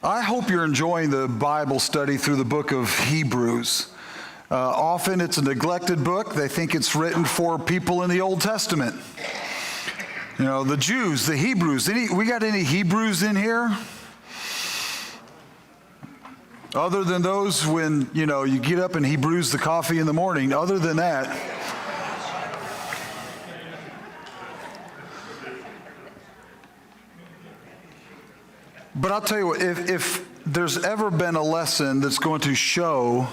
I hope you're enjoying the Bible study through the book of Hebrews. Often it's a neglected book. They think it's written for people in the Old Testament. You know, the Jews, the Hebrews. We got any Hebrews in here? Other than those when, you get up and he brews the coffee in the morning. Other than that. But I'll tell you what, if there's ever been a lesson that's going to show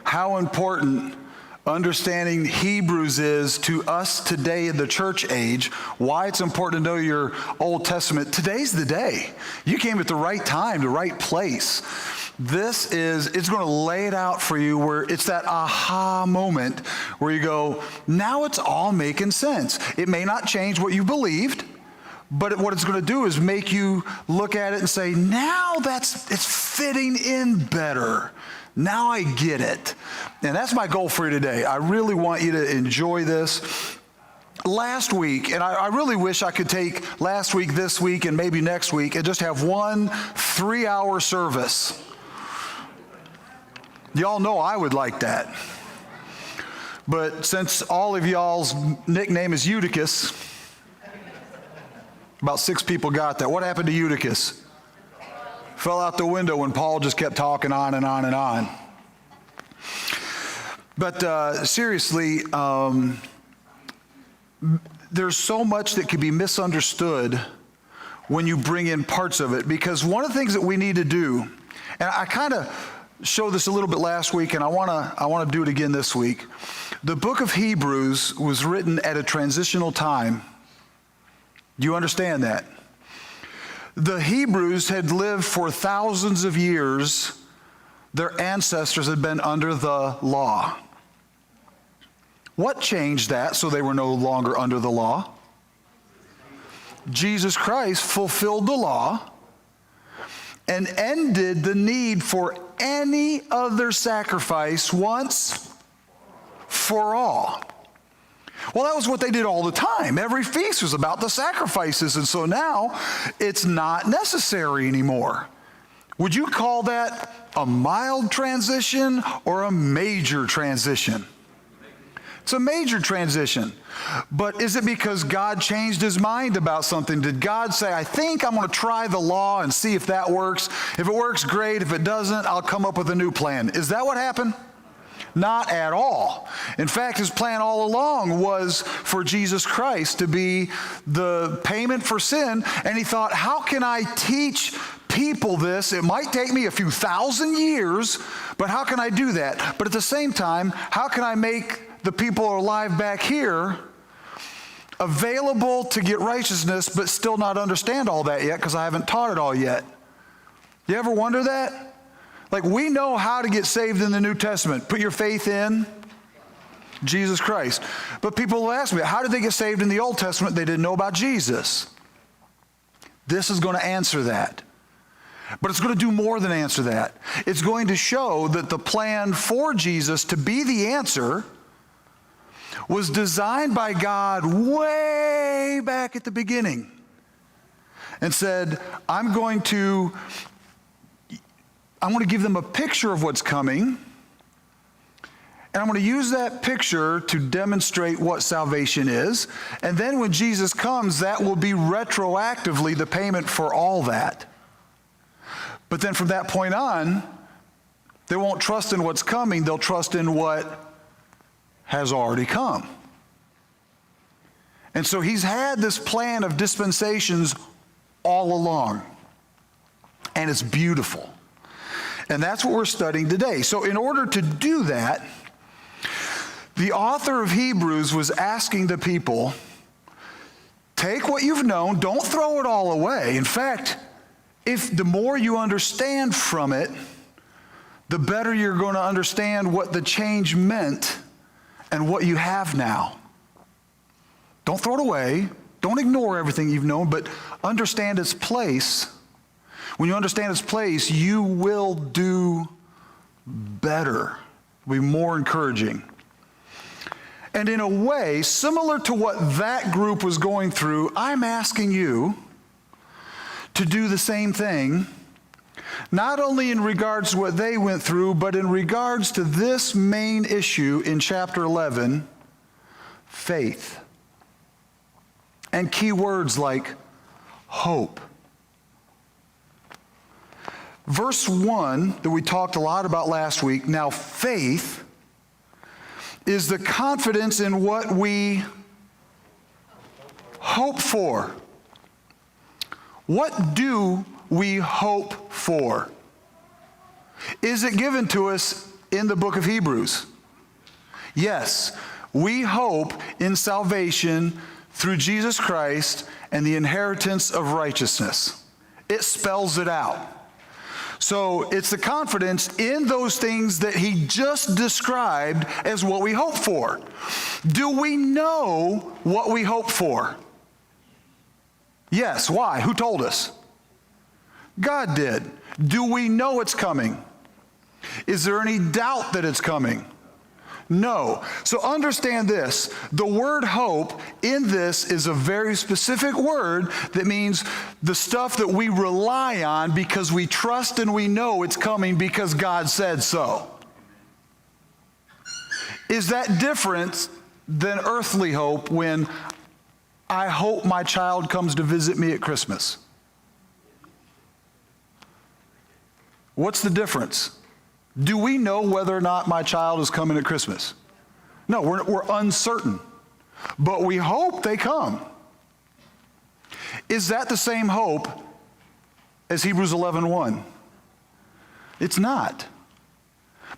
how important understanding Hebrews is to us today in the church age, why it's important to know your Old Testament, today's the day. You came at the right time, the right place. It's going to lay it out for you where it's that aha moment where you go, now it's all making sense. It may not change what you believed, but what it's going to do is make you look at it and say, now it's fitting in better. Now I get it. And that's my goal for you today. I really want you to enjoy this. Last week, and I really wish I could take last week, this week, and maybe next week and just have one 3-hour service. Y'all know I would like that. But since all of y'all's nickname is Eutychus, about 6 people got that. What happened to Eutychus? Fell out the window when Paul just kept talking on and on and on. But seriously, there's so much that can be misunderstood when you bring in parts of it. Because one of the things that we need to do, and I kind of showed this a little bit last week, and I want to do it again this week. The book of Hebrews was written at a transitional time. Do you understand that? The Hebrews had lived for thousands of years. Their ancestors had been under the law. What changed that so they were no longer under the law? Jesus Christ fulfilled the law and ended the need for any other sacrifice once for all. Well, that was what they did all the time. Every feast was about the sacrifices, and so now it's not necessary anymore. Would you call that a mild transition or a major transition? It's a major transition. But is it because God changed his mind about something? Did God say, I think I'm going to try the law and see if that works? If it works, great. If it doesn't, I'll come up with a new plan. Is that what happened? Not at all. In fact, his plan all along was for Jesus Christ to be the payment for sin. And he thought, how can I teach people this? It might take me a few thousand years, but how can I do that? But at the same time, how can I make the people who are alive back here available to get righteousness, but still not understand all that yet because I haven't taught it all yet? You ever wonder that? Like, we know how to get saved in the New Testament. Put your faith in Jesus Christ. But people will ask me, how did they get saved in the Old Testament? They didn't know about Jesus. This is going to answer that. But it's going to do more than answer that. It's going to show that the plan for Jesus to be the answer was designed by God way back at the beginning and said, I'm going to give them a picture of what's coming, and I'm going to use that picture to demonstrate what salvation is. And then when Jesus comes, that will be retroactively the payment for all that. But then from that point on, they won't trust in what's coming, they'll trust in what has already come. And so he's had this plan of dispensations all along, and it's beautiful. And that's what we're studying today. So in order to do that, the author of Hebrews was asking the people, take what you've known, don't throw it all away. In fact, if the more you understand from it, the better you're going to understand what the change meant and what you have now. Don't throw it away. Don't ignore everything you've known, but understand its place. When you understand its place, you will do better. It'll be more encouraging. And in a way, similar to what that group was going through, I'm asking you to do the same thing not only in regards to what they went through, but in regards to this main issue in chapter 11, faith. And key words like hope. Verse 1 that we talked a lot about last week, now faith is the confidence in what we hope for. What do we hope for? Is it given to us in the book of Hebrews? Yes, we hope in salvation through Jesus Christ and the inheritance of righteousness. It spells it out. So it's the confidence in those things that he just described as what we hope for. Do we know what we hope for? Yes. Why? Who told us? God did. Do we know it's coming? Is there any doubt that it's coming? No. So understand this. The word hope in this is a very specific word that means the stuff that we rely on because we trust and we know it's coming because God said so. Is that different than earthly hope when I hope my child comes to visit me at Christmas? What's the difference? Do we know whether or not my child is coming at Christmas? No, we're uncertain. But we hope they come. Is that the same hope as Hebrews 11:1? It's not.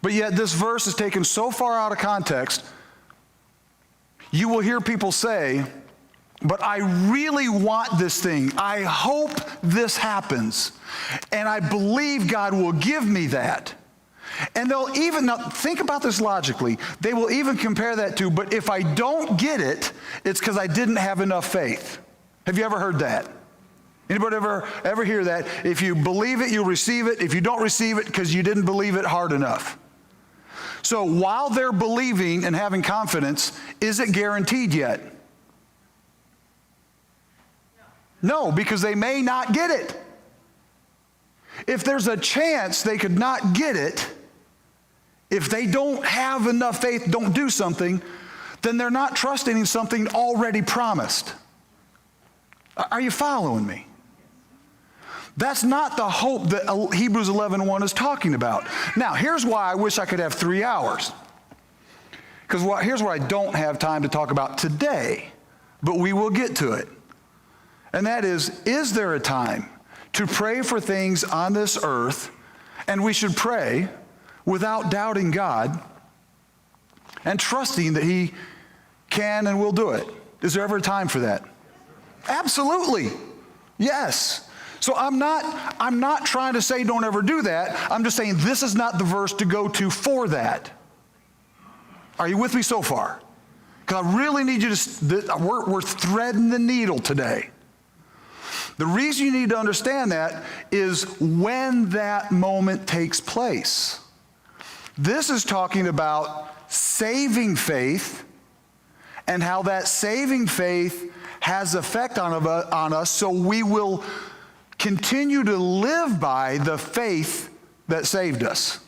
But yet this verse is taken so far out of context, you will hear people say, but I really want this thing. I hope this happens. And I believe God will give me that. And they'll even, now think about this logically, they will even compare that to, but if I don't get it, it's because I didn't have enough faith. Have you ever heard that? Anybody ever hear that? If you believe it, you'll receive it. If you don't receive it, because you didn't believe it hard enough. So while they're believing and having confidence, is it guaranteed yet? No, because they may not get it. If there's a chance they could not get it, if they don't have enough faith, don't do something, then they're not trusting in something already promised. Are you following me? That's not the hope that Hebrews 11:1 is talking about. Now, here's why I wish I could have 3 hours. Because here's what I don't have time to talk about today, but we will get to it. And that is there a time to pray for things on this earth, and we should pray without doubting God and trusting that he can and will do it? Is there ever a time for that? Absolutely. Yes. So I'm not trying to say don't ever do that. I'm just saying this is not the verse to go to for that. Are you with me so far? Because I really need you to, we're threading the needle today. The reason you need to understand that is when that moment takes place. This is talking about saving faith and how that saving faith has effect on us, so we will continue to live by the faith that saved us.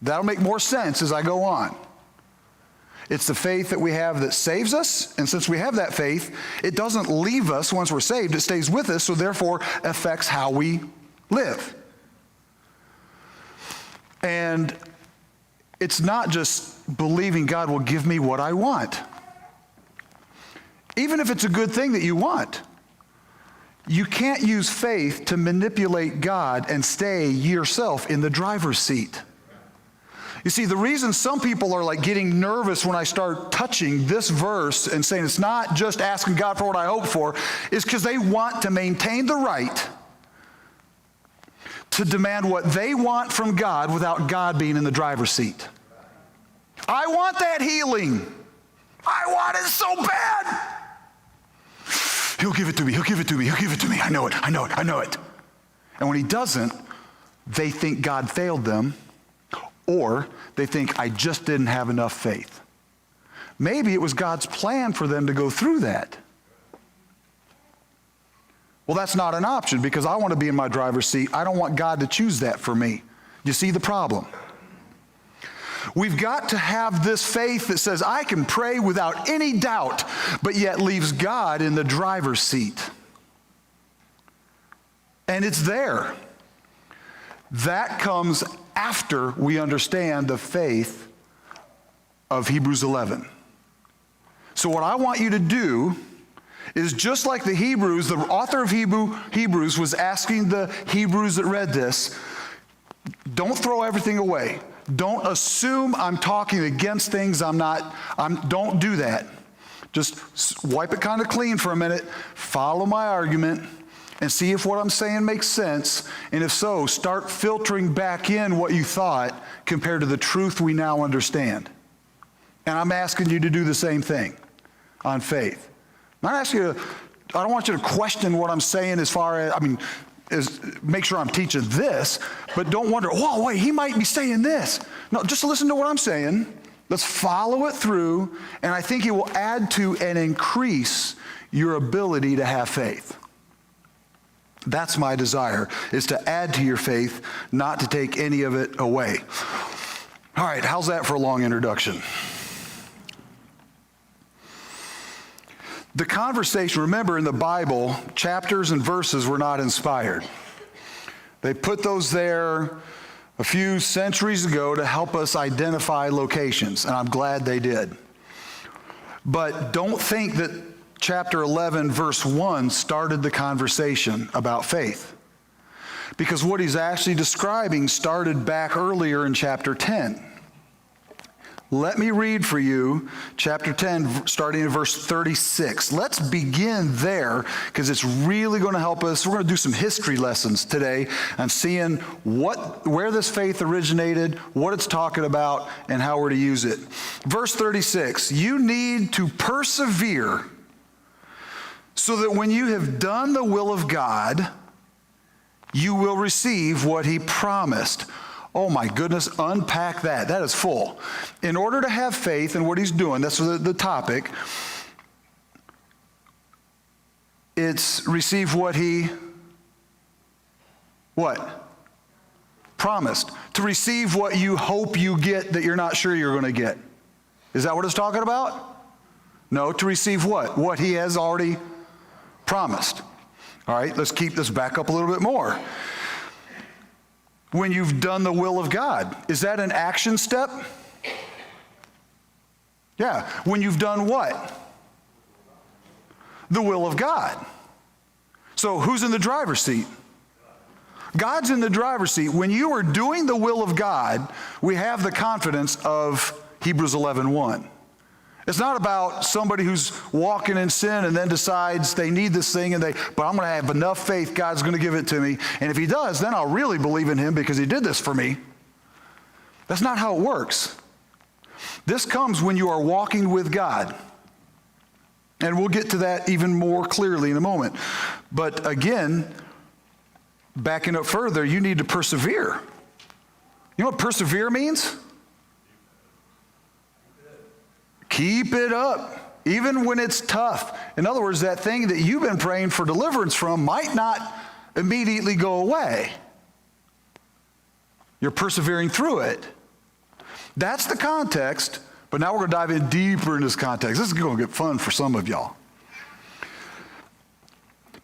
That'll make more sense as I go on. It's the faith that we have that saves us, and since we have that faith, it doesn't leave us once we're saved. It stays with us, so therefore affects how we live. And it's not just believing God will give me what I want. Even if it's a good thing that you want, you can't use faith to manipulate God and stay yourself in the driver's seat. You see, the reason some people are like getting nervous when I start touching this verse and saying it's not just asking God for what I hope for, is because they want to maintain the right to demand what they want from God without God being in the driver's seat. I want that healing. I want it so bad. He'll give it to me. He'll give it to me. He'll give it to me. I know it. I know it. I know it. And when he doesn't, they think God failed them. Or they think, I just didn't have enough faith. Maybe it was God's plan for them to go through that. Well, that's not an option because I want to be in my driver's seat. I don't want God to choose that for me. You see the problem? We've got to have this faith that says I can pray without any doubt, but yet leaves God in the driver's seat. And it's there. That comes after we understand the faith of Hebrews 11. So what I want you to do is just like the Hebrews, the author of Hebrews was asking the Hebrews that read this, don't throw everything away. Don't assume I'm talking against things don't do that. Just wipe it kind of clean for a minute, follow my argument, and see if what I'm saying makes sense. And if so, start filtering back in what you thought compared to the truth we now understand. And I'm asking you to do the same thing on faith. I'm not asking you I don't want you to question what I'm saying as far as, make sure I'm teaching this, but don't wonder, whoa, wait, he might be saying this. No, just listen to what I'm saying. Let's follow it through, and I think it will add to and increase your ability to have faith. That's my desire, is to add to your faith, not to take any of it away. All right, how's that for a long introduction? The conversation, remember in the Bible, chapters and verses were not inspired. They put those there a few centuries ago to help us identify locations, and I'm glad they did. But don't think that chapter 11, verse 1 started the conversation about faith. Because what he's actually describing started back earlier in chapter 10. Let me read for you chapter 10, starting in verse 36. Let's begin there because it's really going to help us. We're going to do some history lessons today on seeing where this faith originated, what it's talking about, and how we're to use it. Verse 36, you need to persevere so that when you have done the will of God, you will receive what he promised. Oh my goodness, unpack that. That is full. In order to have faith in what he's doing, that's the topic, it's receive what he, promised. To receive what you hope you get that you're not sure you're going to get. Is that what it's talking about? No, to receive what? What he has already promised. All right, let's keep this back up a little bit more. When you've done the will of God, is that an action step? Yeah. When you've done what? The will of God. So who's in the driver's seat? God's in the driver's seat. When you are doing the will of God, we have the confidence of Hebrews 11:1. It's not about somebody who's walking in sin and then decides they need this thing but I'm going to have enough faith, God's going to give it to me. And if he does, then I'll really believe in him because he did this for me. That's not how it works. This comes when you are walking with God. And we'll get to that even more clearly in a moment. But again, backing up further, you need to persevere. You know what persevere means? Keep it up, even when it's tough. In other words, that thing that you've been praying for deliverance from might not immediately go away. You're persevering through it. That's the context, but now we're going to dive in deeper in this context. This is going to get fun for some of y'all.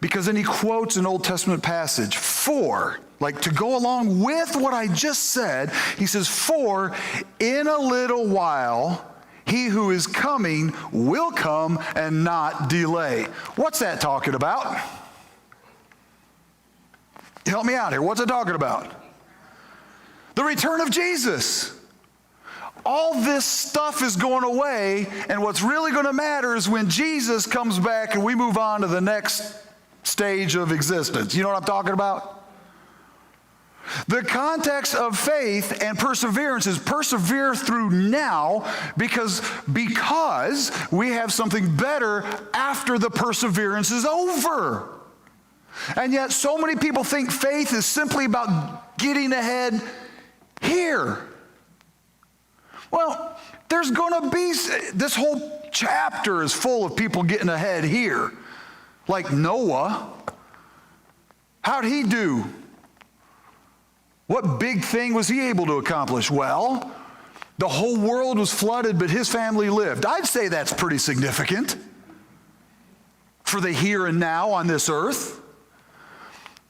Because then he quotes an Old Testament passage, to go along with what I just said, he says, for in a little while, he who is coming will come and not delay. What's that talking about? Help me out here. What's it talking about? The return of Jesus. All this stuff is going away, and what's really going to matter is when Jesus comes back and we move on to the next stage of existence. You know what I'm talking about? The context of faith and perseverance is persevere through now because we have something better after the perseverance is over. And yet so many people think faith is simply about getting ahead here. Well, there's going to be, this whole chapter is full of people getting ahead here. Like Noah. How'd he do? What big thing was he able to accomplish? Well, the whole world was flooded, but his family lived. I'd say that's pretty significant for the here and now on this earth.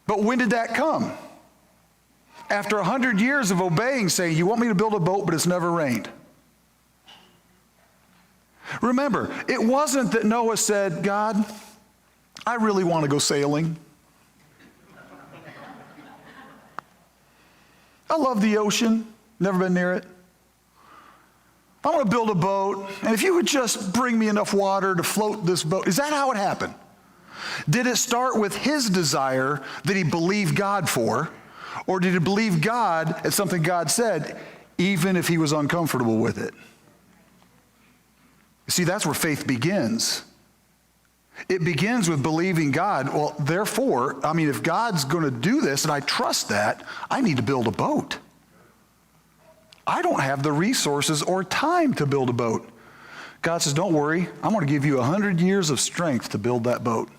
But when did that come? After 100 years of obeying, saying, you want me to build a boat, but it's never rained. Remember, it wasn't that Noah said, God, I really want to go sailing. I love the ocean, never been near it. I want to build a boat, and if you would just bring me enough water to float this boat. Is that how it happened? Did it start with his desire that he believed God for, or did he believe God at something God said, even if he was uncomfortable with it? See, that's where faith begins. It begins with believing God. Well, therefore, if God's going to do this, and I trust that, I need to build a boat. I don't have the resources or time to build a boat. God says, don't worry, I'm going to give you 100 years of strength to build that boat.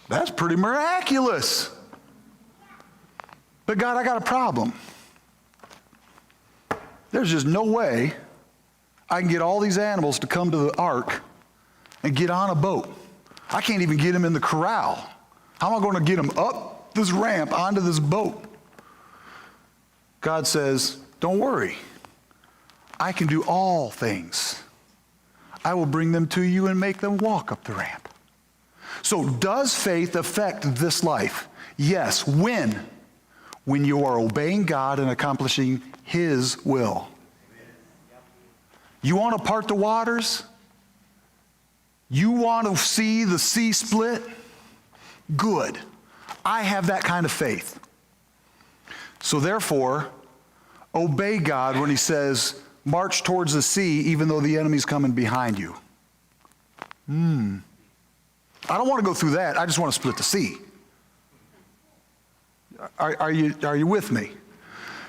That's pretty miraculous. But God, I got a problem. There's just no way I can get all these animals to come to the ark and get on a boat. I can't even get them in the corral. How am I going to get them up this ramp onto this boat? God says, don't worry. I can do all things. I will bring them to you and make them walk up the ramp. So does faith affect this life? Yes. When? When you are obeying God and accomplishing his will. You want to part the waters? You want to see the sea split? Good. I have that kind of faith. So therefore, obey God when he says, march towards the sea even though the enemy's coming behind you. I don't want to go through that. I just want to split the sea. Are you with me?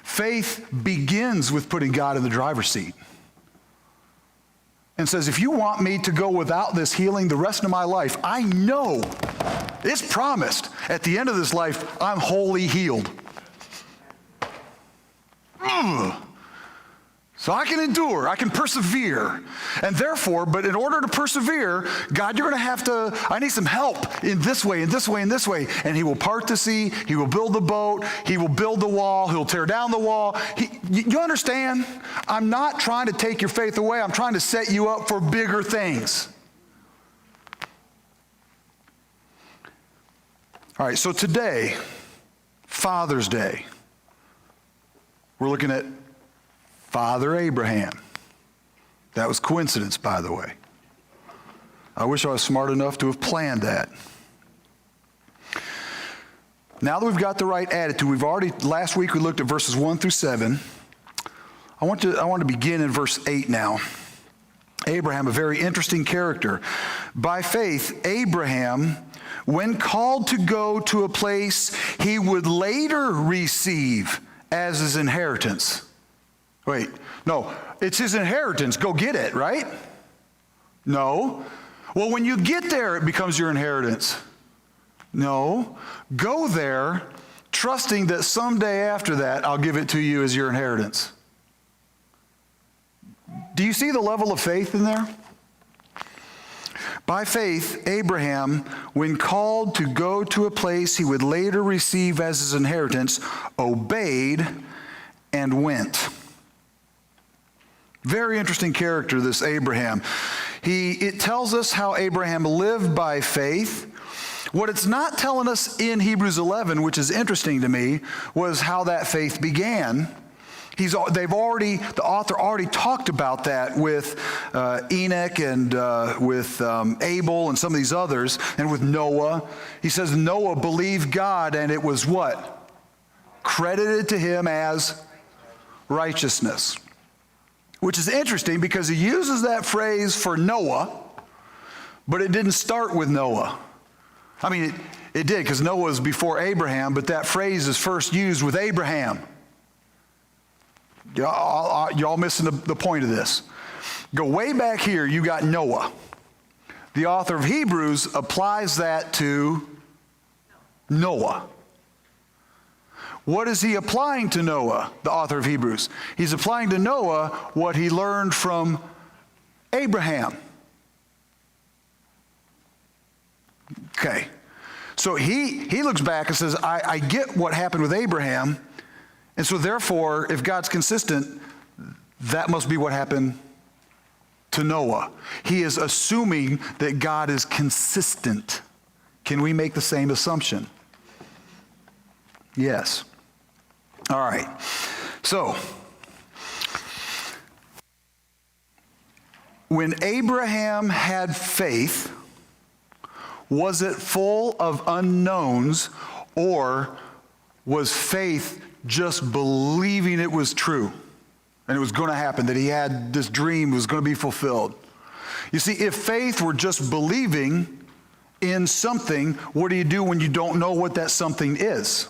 Faith begins with putting God in the driver's seat. And says, if you want me to go without this healing the rest of my life, I know it's promised at the end of this life, I'm wholly healed. So I can endure, I can persevere. And therefore, but in order to persevere, God, you're going to have to, I need some help in this way, in this way, in this way. And he will part the sea, he will build the boat, he will build the wall, he'll tear down the wall. You understand? I'm not trying to take your faith away, I'm trying to set you up for bigger things. All right, so today, Father's Day, we're looking at Father Abraham. That was coincidence, by the way. I wish I was smart enough to have planned that. Now that we've got the right attitude, last week we looked at verses 1 through 7. I want to begin in verse 8 now. Abraham, a very interesting character. By faith, Abraham, when called to go to a place he would later receive as his inheritance. Wait, no, it's his inheritance. Go get it, right? No. Well, when you get there, it becomes your inheritance. No. Go there, trusting that someday after that, I'll give it to you as your inheritance. Do you see the level of faith in there? By faith, Abraham, when called to go to a place he would later receive as his inheritance, obeyed and went. Very interesting character, this Abraham. It tells us how Abraham lived by faith. What it's not telling us in Hebrews 11, which is interesting to me, was how that faith began. The author already talked about that with Enoch and with Abel and some of these others, and with Noah. He says Noah believed God, and it was what? Credited to him as righteousness. Which is interesting because he uses that phrase for Noah, but it didn't start with Noah. It did because Noah was before Abraham, but that phrase is first used with Abraham. Y'all missing the point of this. Go way back here, you got Noah. The author of Hebrews applies that to Noah. What is he applying to Noah, the author of Hebrews? He's applying to Noah what he learned from Abraham. Okay. So he looks back and says, I get what happened with Abraham, and so therefore, if God's consistent, that must be what happened to Noah. He is assuming that God is consistent. Can we make the same assumption? Yes. All right. So, when Abraham had faith, was it full of unknowns, or was faith just believing it was true and it was going to happen, that he had this dream was going to be fulfilled? You see, if faith were just believing in something, what do you do when you don't know what that something is?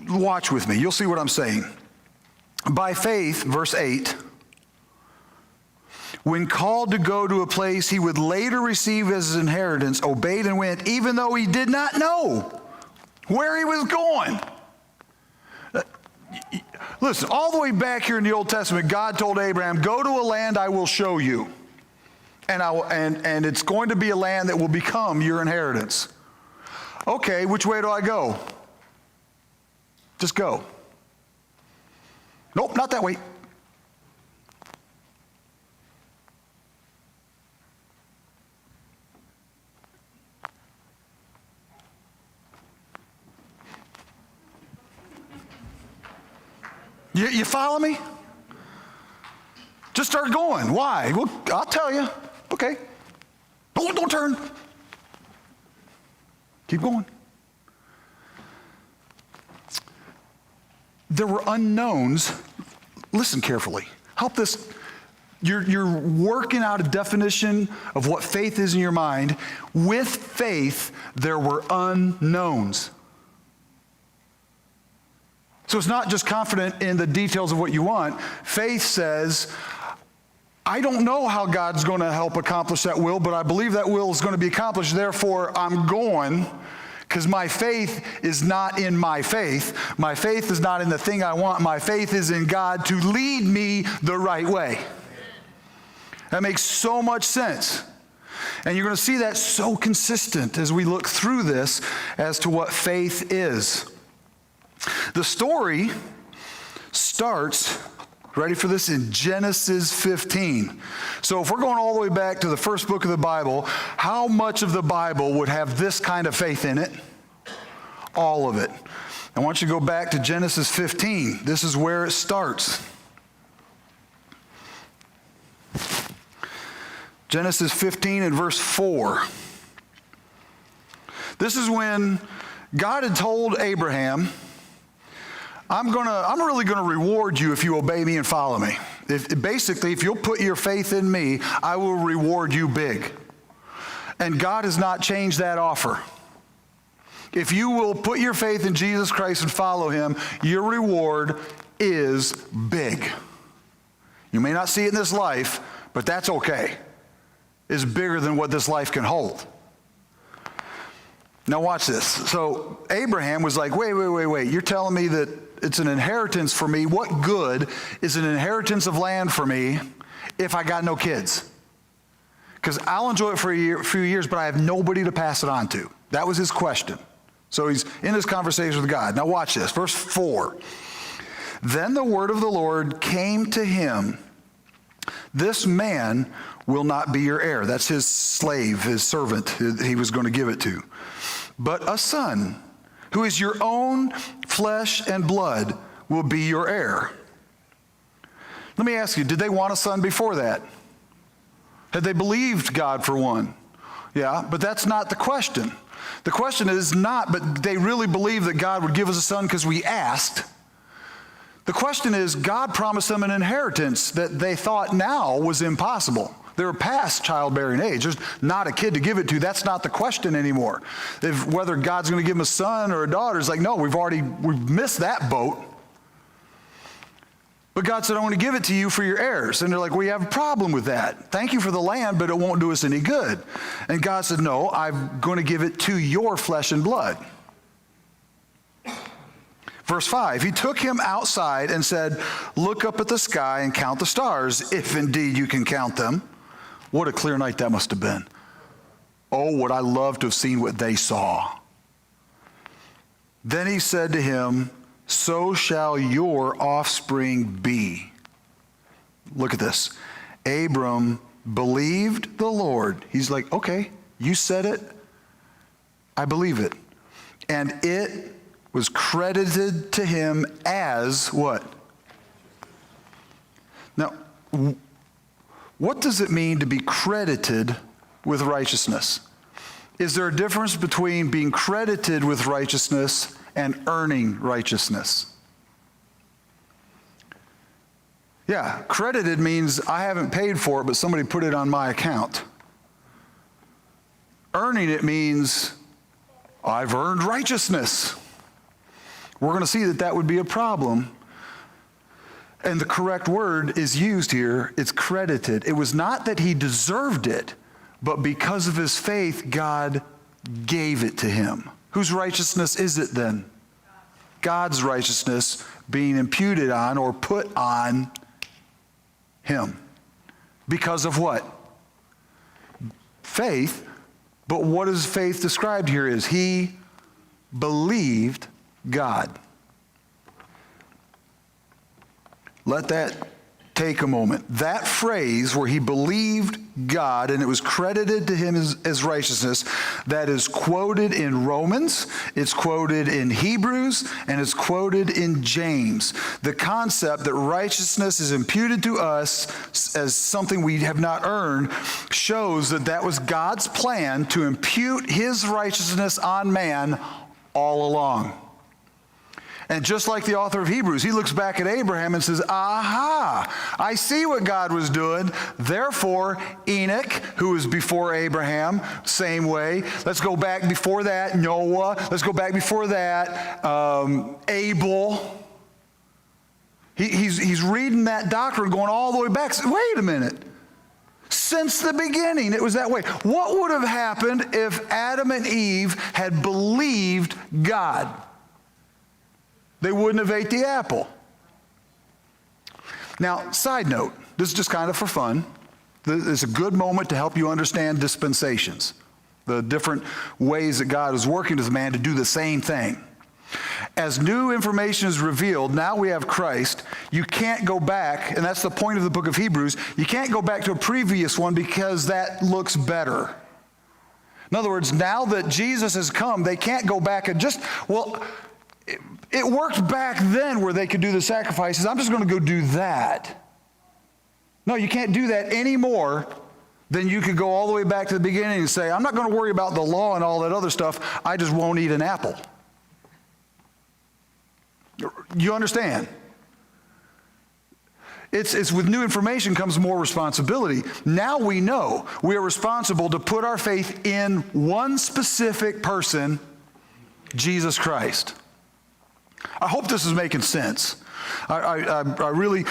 Watch with me. You'll see what I'm saying. By faith, verse 8, when called to go to a place he would later receive as his inheritance, obeyed and went, even though he did not know where he was going. Listen, all the way back here in the Old Testament, God told Abraham, go to a land I will show you. And it's going to be a land that will become your inheritance. Okay, which way do I go? Just go. Nope, not that way. You follow me? Just start going. Why? Well, I'll tell you. Okay. Don't turn. Keep going. There were unknowns. Listen carefully. Help this. You're working out a definition of what faith is in your mind. With faith, there were unknowns. So it's not just confident in the details of what you want. Faith says, I don't know how God's going to help accomplish that will, but I believe that will is going to be accomplished. Therefore, I'm going, because my faith is not in my faith. My faith is not in the thing I want. My faith is in God to lead me the right way. That makes so much sense. And you're going to see that so consistent as we look through this as to what faith is. The story starts, ready for this, in Genesis 15. So if we're going all the way back to the first book of the Bible, how much of the Bible would have this kind of faith in it? All of it. I want you to go back to Genesis 15. This is where it starts. Genesis 15 and verse 4. This is when God had told Abraham, I'm really going to reward you if you obey me and follow me. If you'll put your faith in me, I will reward you big. And God has not changed that offer. If you will put your faith in Jesus Christ and follow him, your reward is big. You may not see it in this life, but that's okay. It's bigger than what this life can hold. Now watch this. So Abraham was like, wait. You're telling me that it's an inheritance for me. What good is an inheritance of land for me if I got no kids? Because I'll enjoy it for a few years, but I have nobody to pass it on to. That was his question. So he's in this conversation with God. Now watch this. Verse 4. Then the word of the Lord came to him. This man will not be your heir. That's his slave, his servant he was going to give it to. But a son, who is your own flesh and blood, will be your heir. Let me ask you, did they want a son before that? Had they believed God for one? Yeah, but that's not the question. The question is not, but they really believe that God would give us a son because we asked. The question is, God promised them an inheritance that they thought now was impossible. They were past childbearing age. There's not a kid to give it to. That's not the question anymore. Whether God's going to give them a son or a daughter, it's like, no, we've missed that boat. But God said, I want to give it to you for your heirs. And they're like, we have a problem with that. Thank you for the land, but it won't do us any good. And God said, no, I'm going to give it to your flesh and blood. Verse 5, he took him outside and said, look up at the sky and count the stars, if indeed you can count them. What a clear night that must have been. Oh, would I love to have seen what they saw. Then he said to him, so shall your offspring be. Look at this. Abram believed the Lord. He's like, okay, you said it. I believe it. And it was credited to him as what? Now, what does it mean to be credited with righteousness? Is there a difference between being credited with righteousness and earning righteousness? Yeah, credited means I haven't paid for it, but somebody put it on my account. Earning it means I've earned righteousness. We're going to see that that would be a problem. And the correct word is used here. It's credited. It was not that he deserved it, but because of his faith, God gave it to him. Whose righteousness is it then? God's righteousness being imputed on or put on him. Because of what? Faith. But what is faith described here is he believed God. Let that take a moment. That phrase where he believed God and it was credited to him as righteousness, that is quoted in Romans, it's quoted in Hebrews, and it's quoted in James. The concept that righteousness is imputed to us as something we have not earned shows that that was God's plan to impute his righteousness on man all along. And just like the author of Hebrews, he looks back at Abraham and says, aha, I see what God was doing. Therefore, Enoch, who was before Abraham, same way. Let's go back before that, Noah. Let's go back before that, Abel. He's reading that doctrine going all the way back. Wait a minute. Since the beginning, it was that way. What would have happened if Adam and Eve had believed God? They wouldn't have ate the apple. Now, side note, this is just kind of for fun. It's a good moment to help you understand dispensations, the different ways that God is working with man to do the same thing. As new information is revealed, now we have Christ, you can't go back, and that's the point of the book of Hebrews, you can't go back to a previous one because that looks better. In other words, now that Jesus has come, they can't go back and just, it worked back then where they could do the sacrifices. I'm just going to go do that. No, you can't do that anymore. Then you could go all the way back to the beginning and say, I'm not going to worry about the law and all that other stuff. I just won't eat an apple. You understand? It's with new information comes more responsibility. Now we know we are responsible to put our faith in one specific person, Jesus Christ. I hope this is making sense. I really...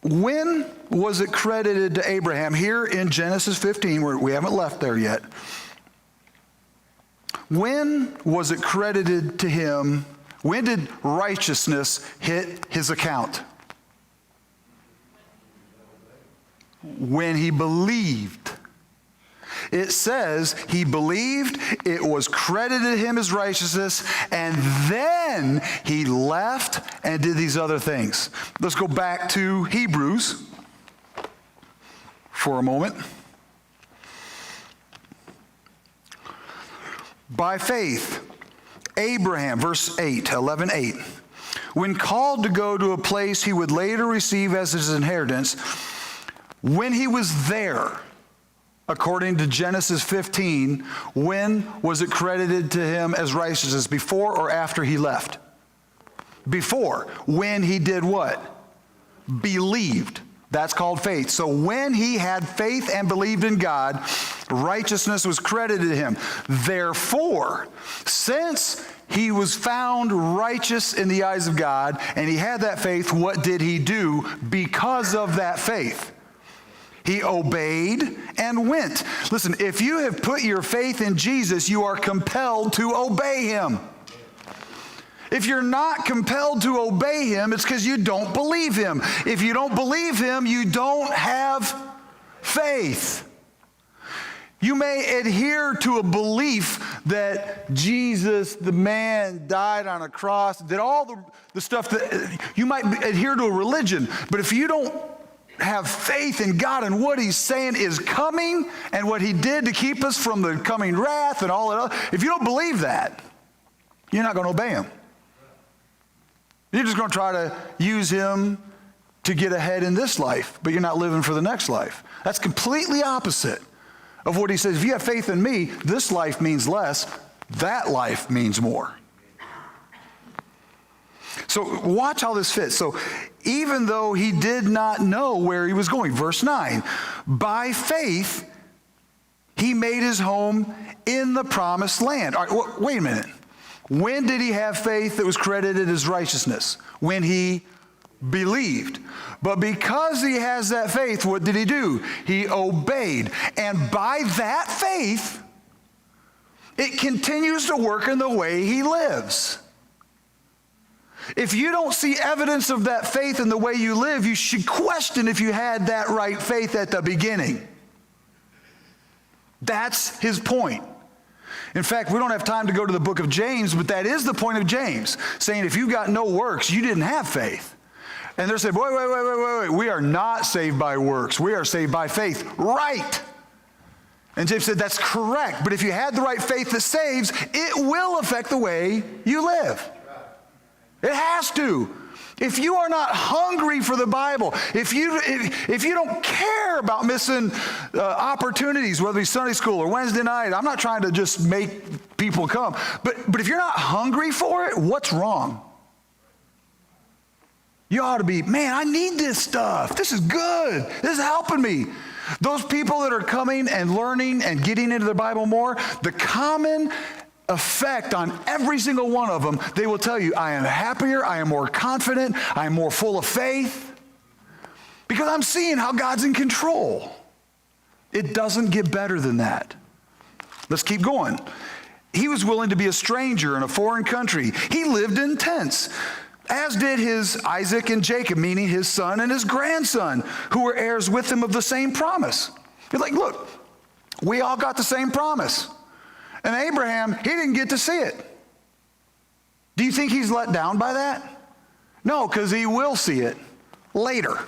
When was it credited to Abraham? Here in Genesis 15, where we haven't left there yet. When was it credited to him? When did righteousness hit his account? When he believed. It says he believed, it was credited to him as righteousness, and then he left and did these other things. Let's go back to Hebrews for a moment. By faith, Abraham, verse 11:8, when called to go to a place he would later receive as his inheritance, when he was there, according to Genesis 15, when was it credited to him as righteousness? Before or after he left? Before. When he did what? Believed. That's called faith. So when he had faith and believed in God, Righteousness was credited to him. Therefore, since he was found righteous in the eyes of God, and he had that faith, what did he do because of that faith? He obeyed and went. Listen, if you have put your faith in Jesus, you are compelled to obey him. If you're not compelled to obey him, it's because you don't believe him. If you don't believe him, you don't have faith. You may adhere to a belief that Jesus, the man, died on a cross, did all the stuff that you might adhere to a religion, but if you don't have faith in God and what he's saying is coming and what he did to keep us from the coming wrath and all that, if you don't believe that, you're not going to obey him. You're just going to try to use him to get ahead in this life, but you're not living for the next life. That's completely opposite of what he says. If you have faith in me, this life means less, that life means more. So watch how this fits. So even though he did not know where he was going, verse 9, by faith he made his home in the promised land. All right, wait a minute. When did he have faith that was credited as righteousness? When he believed. But because he has that faith, what did he do? He obeyed. And by that faith, it continues to work in the way he lives. If you don't see evidence of that faith in the way you live, you should question if you had that right faith at the beginning. That's his point. In fact, we don't have time to go to the book of James, but that is the point of James, saying if you've got no works, you didn't have faith. And they're saying, wait, we are not saved by works. We are saved by faith. Right. And James said, that's correct. But if you had the right faith that saves, it will affect the way you live. It has to. If you are not hungry for the Bible, if you don't care about missing opportunities, whether it's Sunday school or Wednesday night, I'm not trying to just make people come, but if you're not hungry for it, what's wrong? You ought to be, man, I need this stuff. This is good. This is helping me. Those people that are coming and learning and getting into the Bible more, the common effect on every single one of them, they will tell you, I am happier, I am more confident, I am more full of faith, because I'm seeing how God's in control. It doesn't get better than that. Let's keep going. He was willing to be a stranger in a foreign country. He lived in tents, as did his Isaac and Jacob, meaning his son and his grandson, who were heirs with him of the same promise. You're like, look, we all got the same promise. And Abraham, he didn't get to see it. Do you think he's let down by that? No, because he will see it later.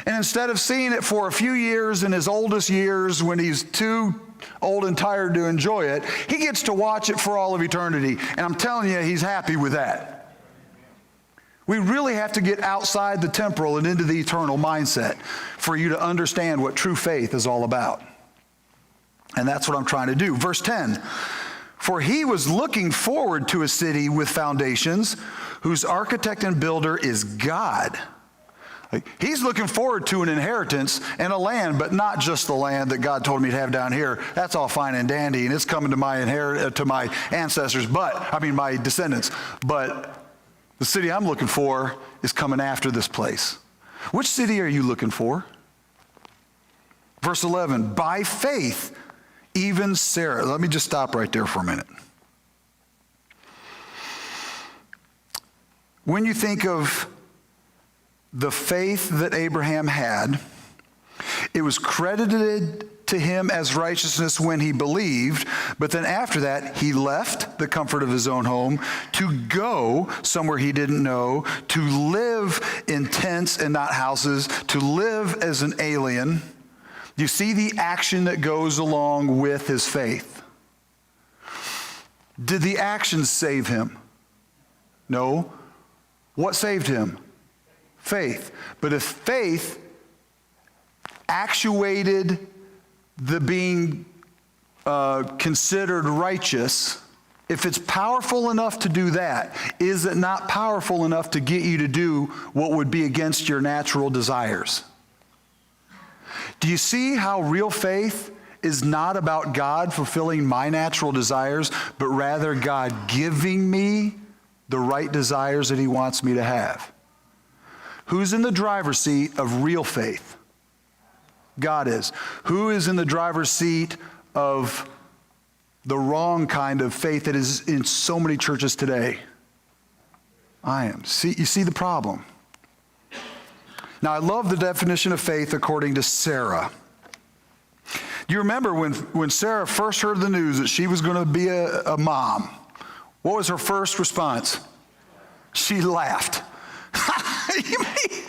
And instead of seeing it for a few years in his oldest years when he's too old and tired to enjoy it, he gets to watch it for all of eternity. And I'm telling you, he's happy with that. We really have to get outside the temporal and into the eternal mindset for you to understand what true faith is all about. And that's what I'm trying to do. Verse 10, for he was looking forward to a city with foundations, whose architect and builder is God. He's looking forward to an inheritance and a land, but not just the land that God told me to have down here. That's all fine and dandy, and it's coming to my ancestors, my descendants. But the city I'm looking for is coming after this place. Which city are you looking for? Verse 11, by faith, even Sarah. Let me just stop right there for a minute. When you think of the faith that Abraham had, it was credited to him as righteousness when he believed, but then after that, he left the comfort of his own home to go somewhere he didn't know, to live in tents and not houses, to live as an alien. You see the action that goes along with his faith. Did the actions save him? No. What saved him? Faith. But if faith actuated the being considered righteous, if it's powerful enough to do that, is it not powerful enough to get you to do what would be against your natural desires? Do you see how real faith is not about God fulfilling my natural desires, but rather God giving me the right desires that he wants me to have. Who's in the driver's seat of real faith? God is. Who is in the driver's seat of the wrong kind of faith that is in so many churches today? I am. You see the problem. Now, I love the definition of faith according to Sarah. Do you remember when Sarah first heard the news that she was going to be a mom? What was her first response? She laughed. You mean?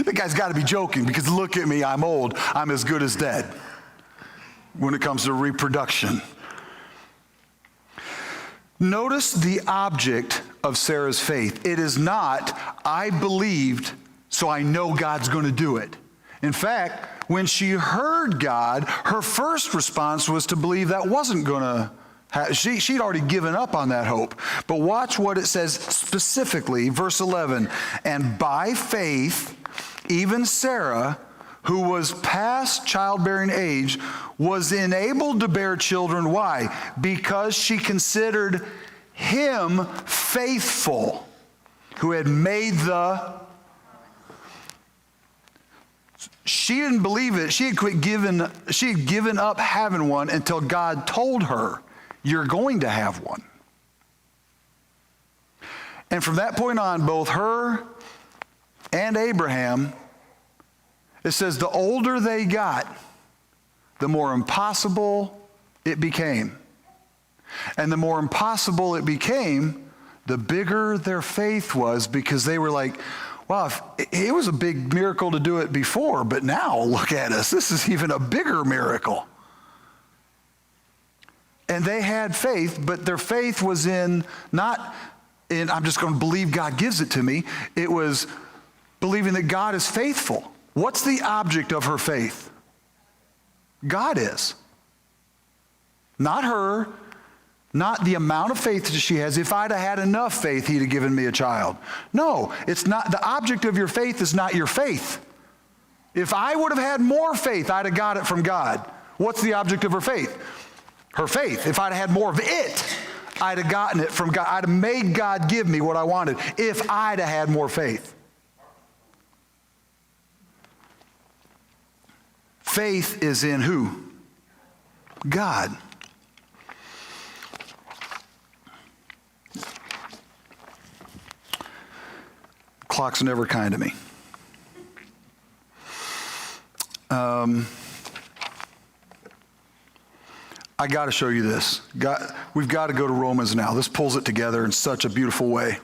The guy's got to be joking, because look at me, I'm old. I'm as good as dead when it comes to reproduction. Notice the object of Sarah's faith. It is not, I believed, so I know God's going to do it. In fact, when she heard God, her first response was to believe that wasn't going to happen. She'd already given up on that hope. But watch what it says specifically, verse 11. And by faith, even Sarah, who was past childbearing age, was enabled to bear children. Why? Because she considered him faithful, who had made the... She didn't believe it. She had given up having one until God told her, you're going to have one. And from that point on, both her and Abraham, it says the older they got, the more impossible it became. And the more impossible it became, the bigger their faith was, because they were like, wow, it was a big miracle to do it before, but now look at us. This is even a bigger miracle. And they had faith, but their faith was not in, I'm just going to believe God gives it to me. It was believing that God is faithful. What's the object of her faith? God is. Not her, not the amount of faith that she has. If I'd have had enough faith, he'd have given me a child. No, it's not. The object of your faith is not your faith. If I would have had more faith, I'd have got it from God. What's the object of her faith? Her faith. If I'd have had more of it, I'd have gotten it from God. I'd have made God give me what I wanted if I'd have had more faith. Faith is in who? God. Clock's never kind to me. I got to show you this. We've got to go to Romans now. This pulls it together in such a beautiful way.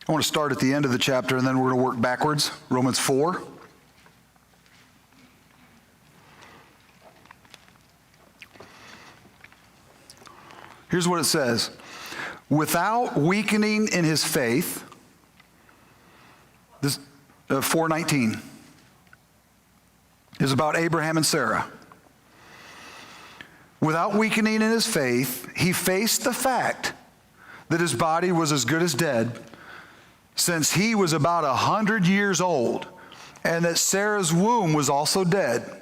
I want to start at the end of the chapter, and then we're going to work backwards. Romans 4. Here's what it says. Without weakening in his faith, this 4:19 is about Abraham and Sarah. Without weakening in his faith, he faced the fact that his body was as good as dead, since he was about 100 years old, and that Sarah's womb was also dead.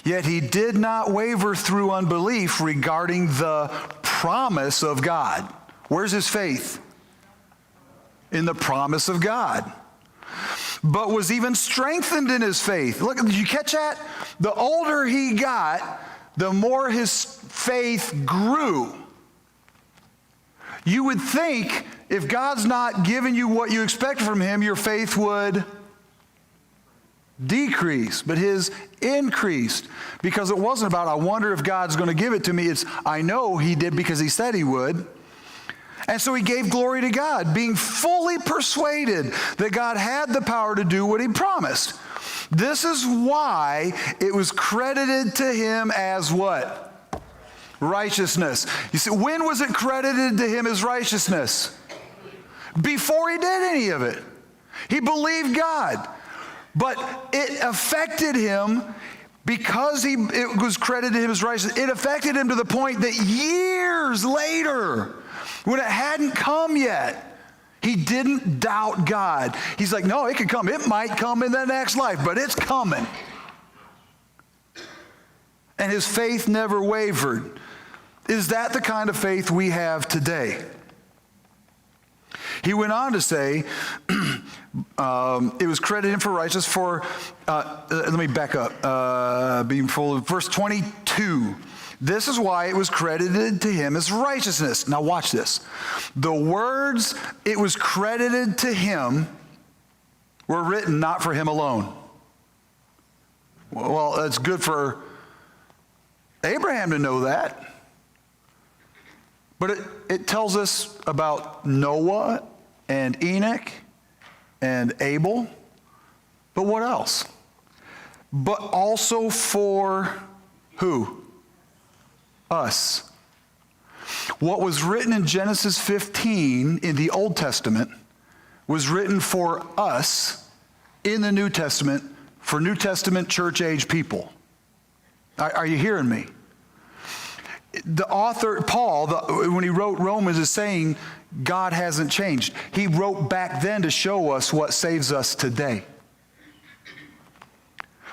Yet he did not waver through unbelief regarding the promise of God. Where's his faith? In the promise of God. But was even strengthened in his faith. Look, did you catch that? The older he got, the more his faith grew. You would think if God's not giving you what you expect from him, your faith would decrease, but his increased, because it wasn't about, I wonder if God's going to give it to me. It's, I know he did because he said he would. And so he gave glory to God, being fully persuaded that God had the power to do what he promised. This is why it was credited to him as what? Righteousness. You see, when was it credited to him as righteousness? Before he did any of it. He believed God. But it affected him because it was credited to him as righteousness. It affected him to the point that years later, when it hadn't come yet. He didn't doubt God. He's like, no, it could come. It might come in the next life, but it's coming. And his faith never wavered. Is that the kind of faith we have today? He went on to say, it was credited for righteousness for, let me back up, being full of verse 22. This is why it was credited to him as righteousness. Now watch this. The words it was credited to him were written not for him alone. Well, that's good for Abraham to know that. But it tells us about Noah and Enoch and Abel. But what else? But also for who? Us. What was written in Genesis 15 in the Old Testament was written for us in the New Testament for New Testament church age people. Are you hearing me? The author, Paul, when he wrote Romans, is saying God hasn't changed. He wrote back then to show us what saves us today.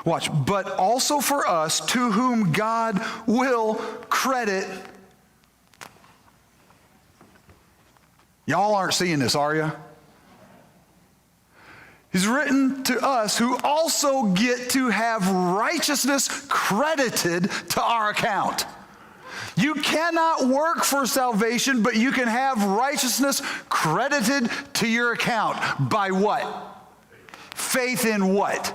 Watch. But also for us, to whom God will credit. Y'all aren't seeing this, are you? He's written to us who also get to have righteousness credited to our account. You cannot work for salvation, but you can have righteousness credited to your account. By what? Faith in what?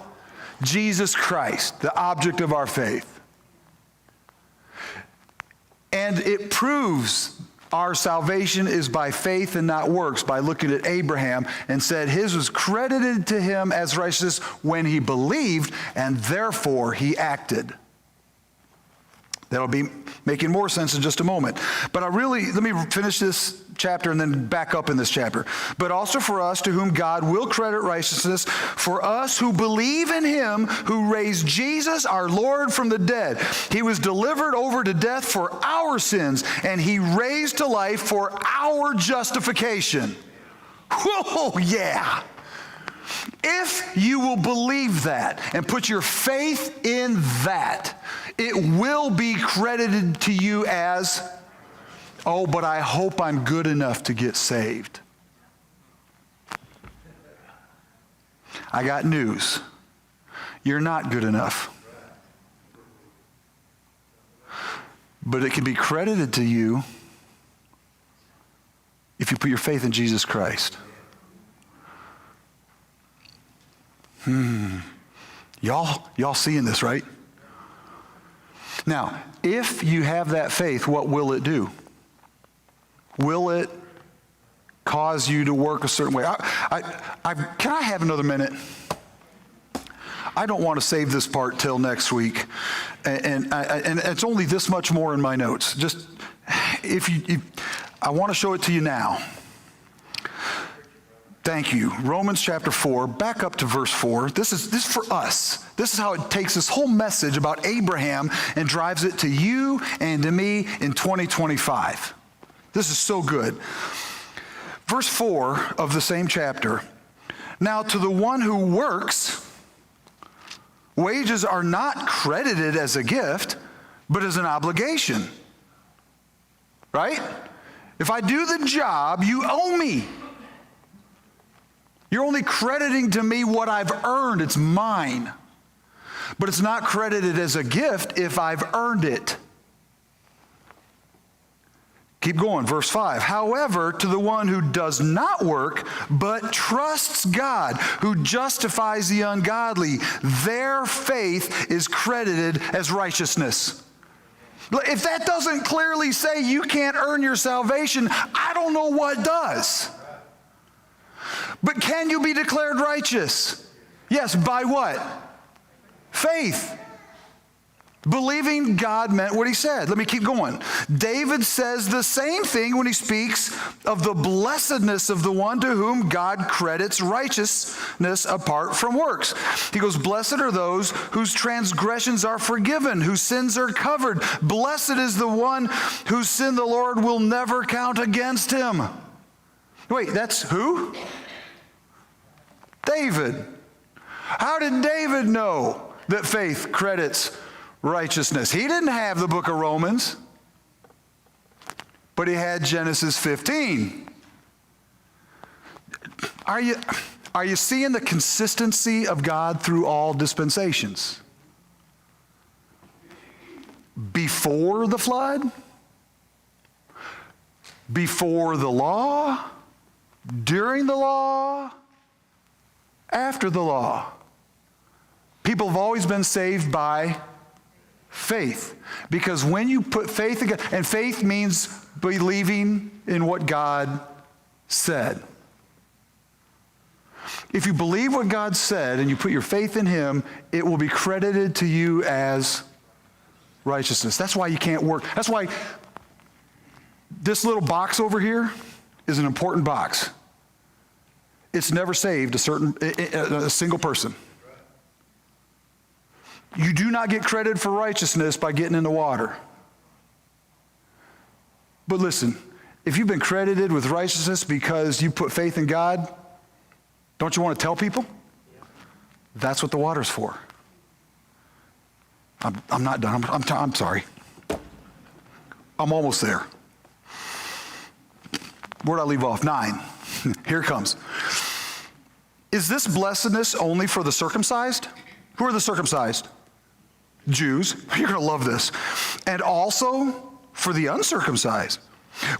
Jesus Christ, the object of our faith. And it proves our salvation is by faith and not works, by looking at Abraham and said his was credited to him as righteousness when he believed, and therefore he acted. That'll be making more sense in just a moment. But let me finish this chapter and then back up in this chapter. But also for us to whom God will credit righteousness, for us who believe in him who raised Jesus our Lord from the dead. He was delivered over to death for our sins, and he raised to life for our justification. Whoa, yeah. If you will believe that and put your faith in that, it will be credited to you as, oh, but I hope I'm good enough to get saved. I got news. You're not good enough. But it can be credited to you if you put your faith in Jesus Christ. Y'all seeing this, right? Now, if you have that faith, what will it do? Will it cause you to work a certain way? Can I have another minute? I don't want to save this part till next week, and it's only this much more in my notes. Just I want to show it to you now. Thank you. Romans chapter 4, back up to verse 4. This is for us. This is how it takes this whole message about Abraham and drives it to you and to me in 2025. This is so good. Verse 4 of the same chapter. Now to the one who works, wages are not credited as a gift, but as an obligation. Right? If I do the job, you owe me. You're only crediting to me what I've earned. It's mine. But it's not credited as a gift if I've earned it. Keep going, verse 5. However, to the one who does not work, but trusts God, who justifies the ungodly, their faith is credited as righteousness. If that doesn't clearly say you can't earn your salvation, I don't know what does. But can you be declared righteous? Yes, by what? Faith. Believing God meant what he said. Let me keep going. David says the same thing when he speaks of the blessedness of the one to whom God credits righteousness apart from works. He goes, blessed are those whose transgressions are forgiven, whose sins are covered. Blessed is the one whose sin the Lord will never count against him. Wait, that's who? David. How did David know that faith credits righteousness? He didn't have the book of Romans, but he had Genesis 15. Are you seeing the consistency of God through all dispensations? Before the flood, before the law, during the law, after the law. People have always been saved by faith. Because when you put faith in God, and faith means believing in what God said. If you believe what God said and you put your faith in him, it will be credited to you as righteousness. That's why you can't work. That's why this little box over here is an important box. It's never saved a single person. You do not get credit for righteousness by getting in the water. But listen, if you've been credited with righteousness because you put faith in God, don't you want to tell people? That's what the water's for. I'm not done. I'm sorry. I'm almost there. Where'd I leave off? 9. Here it comes. Is this blessedness only for the circumcised? Who are the circumcised? Jews. You're going to love this. And also for the uncircumcised.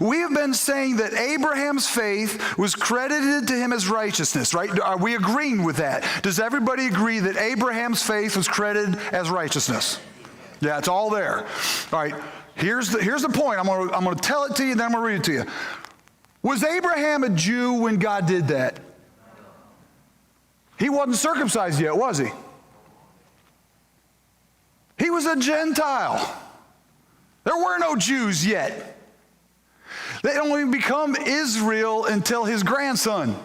We have been saying that Abraham's faith was credited to him as righteousness, right? Are we agreeing with that? Does everybody agree that Abraham's faith was credited as righteousness? Yeah, it's all there. All right, here's the point. I'm going to tell it to you, then I'm going to read it to you. Was Abraham a Jew when God did that? He wasn't circumcised yet, was he? He was a Gentile. There were no Jews yet. They don't even become Israel until his grandson.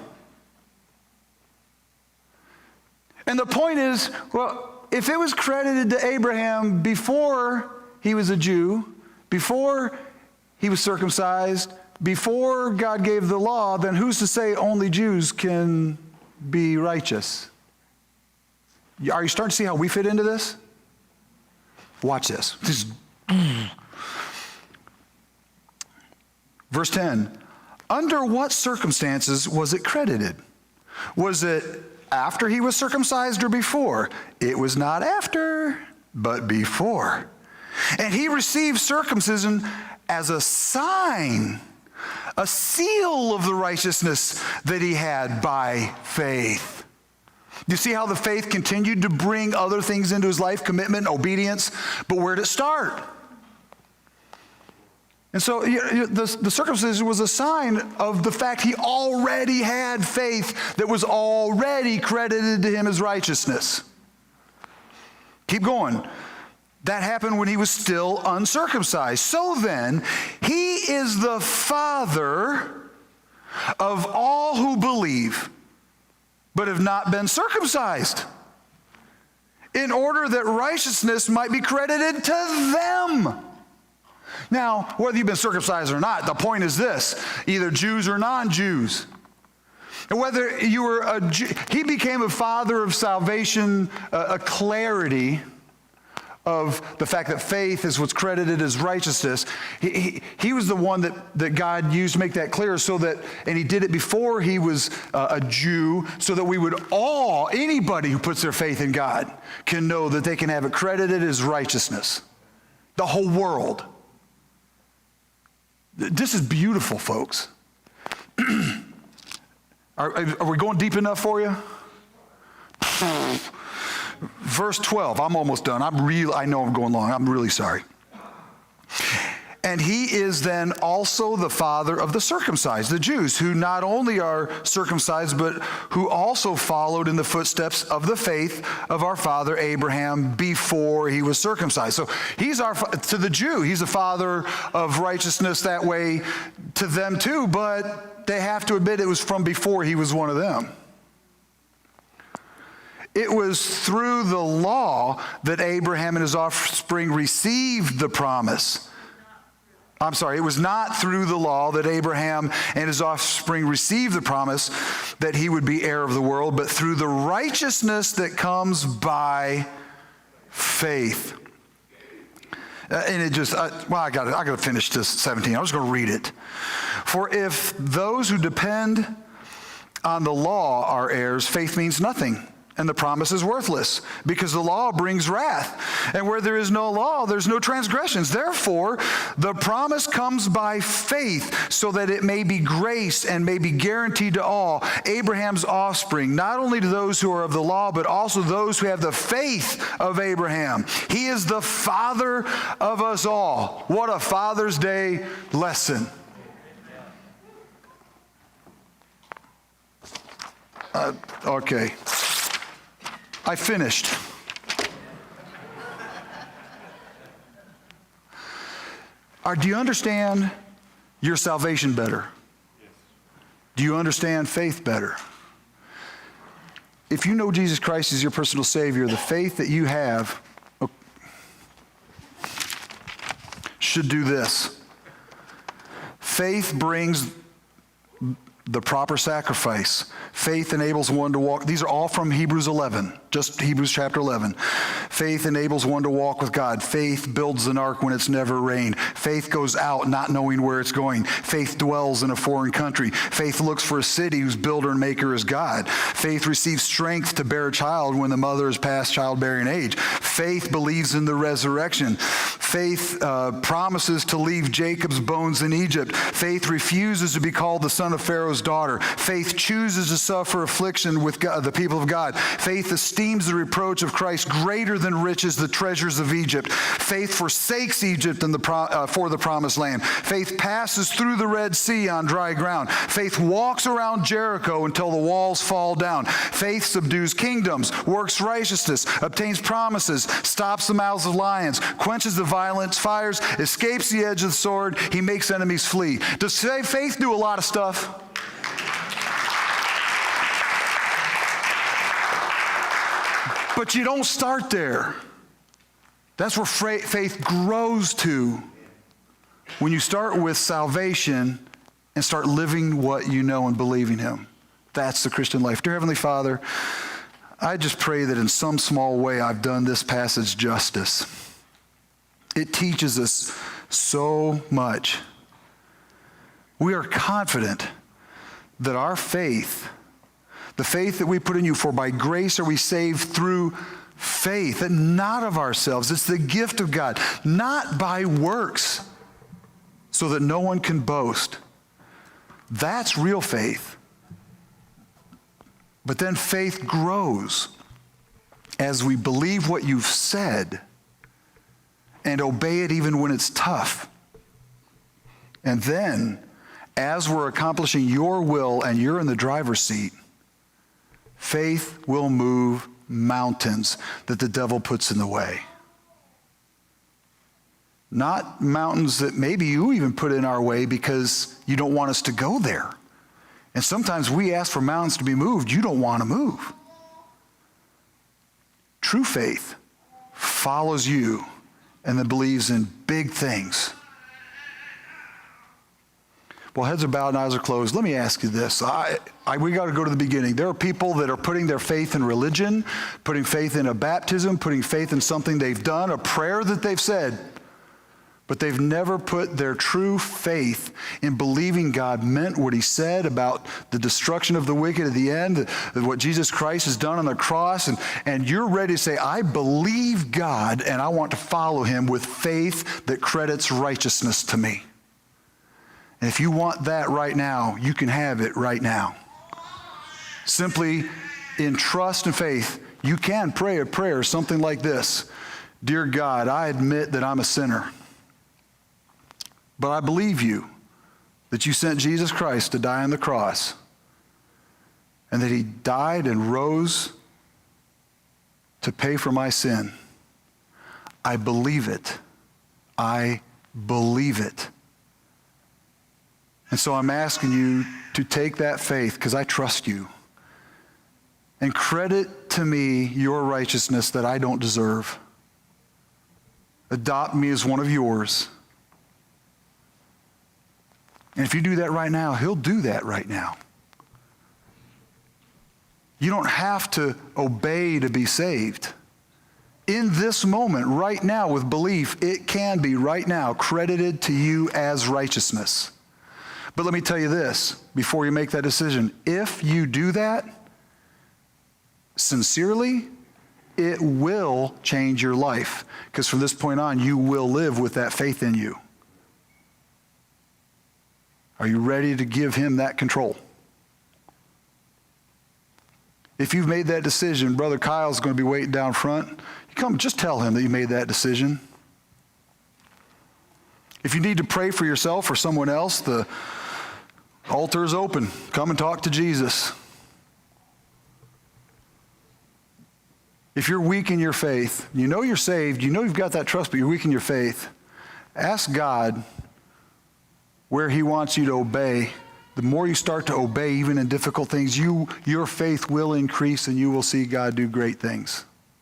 And the point is, well, if it was credited to Abraham before he was a Jew, before he was circumcised, before God gave the law, then who's to say only Jews can be righteous? Are you starting to see how we fit into this? Watch this. Verse 10, under what circumstances was it credited? Was it after he was circumcised or before? It was not after, but before. And he received circumcision as a sign, a seal of the righteousness that he had by faith. You see how the faith continued to bring other things into his life, commitment, obedience, but where did it start? And so the circumcision was a sign of the fact he already had faith that was already credited to him as righteousness. Keep going. That happened when he was still uncircumcised. So then, he is the father of all who believe, but have not been circumcised, in order that righteousness might be credited to them. Now, whether you've been circumcised or not, the point is this: either Jews or non-Jews. And whether you were a Jew, he became a father of salvation, a clarity of the fact that faith is what's credited as righteousness. He was the one that God used to make that clear, so that, and he did it before he was a Jew, so that we would all, anybody who puts their faith in God, can know that they can have it credited as righteousness. The whole world. This is beautiful, folks. Are we going deep enough for you? Verse 12, I'm almost done. I know I'm going long. I'm really sorry. And he is then also the father of the circumcised, the Jews, who not only are circumcised, but who also followed in the footsteps of the faith of our father Abraham before he was circumcised. So he's to the Jew, he's the father of righteousness that way to them too, but they have to admit it was from before he was one of them. It was through the law that Abraham and his offspring received the promise. I'm sorry, it was not through the law that Abraham and his offspring received the promise that he would be heir of the world, but through the righteousness that comes by faith. And it just, I got to finish this 17. I was going to read it. For if those who depend on the law are heirs, faith means nothing, and the promise is worthless, because the law brings wrath. And where there is no law, there's no transgressions. Therefore, the promise comes by faith, so that it may be grace and may be guaranteed to all, Abraham's offspring, not only to those who are of the law, but also those who have the faith of Abraham. He is the father of us all. What a Father's Day lesson. Okay. I finished. Do you understand your salvation better? Yes. Do you understand faith better? If you know Jesus Christ as your personal Savior, the faith that you have should do this. Faith brings the proper sacrifice. Faith enables one to walk. These are all from Hebrews 11, just Hebrews chapter 11. Faith enables one to walk with God. Faith builds an ark when it's never rained. Faith goes out not knowing where it's going. Faith dwells in a foreign country. Faith looks for a city whose builder and maker is God. Faith receives strength to bear a child when the mother is past childbearing age. Faith believes in the resurrection. Faith promises to leave Jacob's bones in Egypt. Faith refuses to be called the son of Pharaoh's daughter. Faith chooses to suffer affliction with God, the people of God. Faith esteems the reproach of Christ greater than riches, the treasures of Egypt. Faith forsakes Egypt for the promised land. Faith passes through the Red Sea on dry ground. Faith walks around Jericho until the walls fall down. Faith subdues kingdoms, works righteousness, obtains promises, stops the mouths of lions, quenches the violent fires, escapes the edge of the sword. He makes enemies flee. Does faith do a lot of stuff? But you don't start there. That's where faith grows to when you start with salvation and start living what you know and believing Him. That's the Christian life. Dear Heavenly Father, I just pray that in some small way I've done this passage justice. It teaches us so much. We are confident that our faith, the faith that we put in you, for by grace are we saved through faith, and not of ourselves. It's the gift of God, not by works, so that no one can boast. That's real faith. But then faith grows as we believe what you've said and obey it even when it's tough. And then, as we're accomplishing your will and you're in the driver's seat, faith will move mountains that the devil puts in the way. Not mountains that maybe you even put in our way because you don't want us to go there. And sometimes we ask for mountains to be moved you don't want to move. True faith follows you and then believes in big things. Well, heads are bowed and eyes are closed. Let me ask you this. We got to go to the beginning. There are people that are putting their faith in religion, putting faith in a baptism, putting faith in something they've done, a prayer that they've said, but they've never put their true faith in believing God meant what He said about the destruction of the wicked at the end, what Jesus Christ has done on the cross, and you're ready to say, I believe God and I want to follow Him with faith that credits righteousness to me. And if you want that right now, you can have it right now. Simply in trust and faith, you can pray a prayer, something like this. Dear God, I admit that I'm a sinner. but I believe you, that you sent Jesus Christ to die on the cross, and that he died and rose to pay for my sin. I believe it. I believe it. And so I'm asking you to take that faith, because I trust you, and credit to me your righteousness that I don't deserve. Adopt me as one of yours. And if you do that right now, he'll do that right now. You don't have to obey to be saved. In this moment, right now, with belief, it can be right now credited to you as righteousness. But let me tell you this, before you make that decision. If you do that sincerely, it will change your life. Because from this point on, you will live with that faith in you. Are you ready to give him that control? If you've made that decision, Brother Kyle's going to be waiting down front. You come, just tell him that you made that decision. If you need to pray for yourself or someone else, the altar is open. Come and talk to Jesus. If you're weak in your faith, you know you're saved, you know you've got that trust, but you're weak in your faith, ask God where he wants you to obey. The more you start to obey, even in difficult things, your faith will increase and you will see God do great things.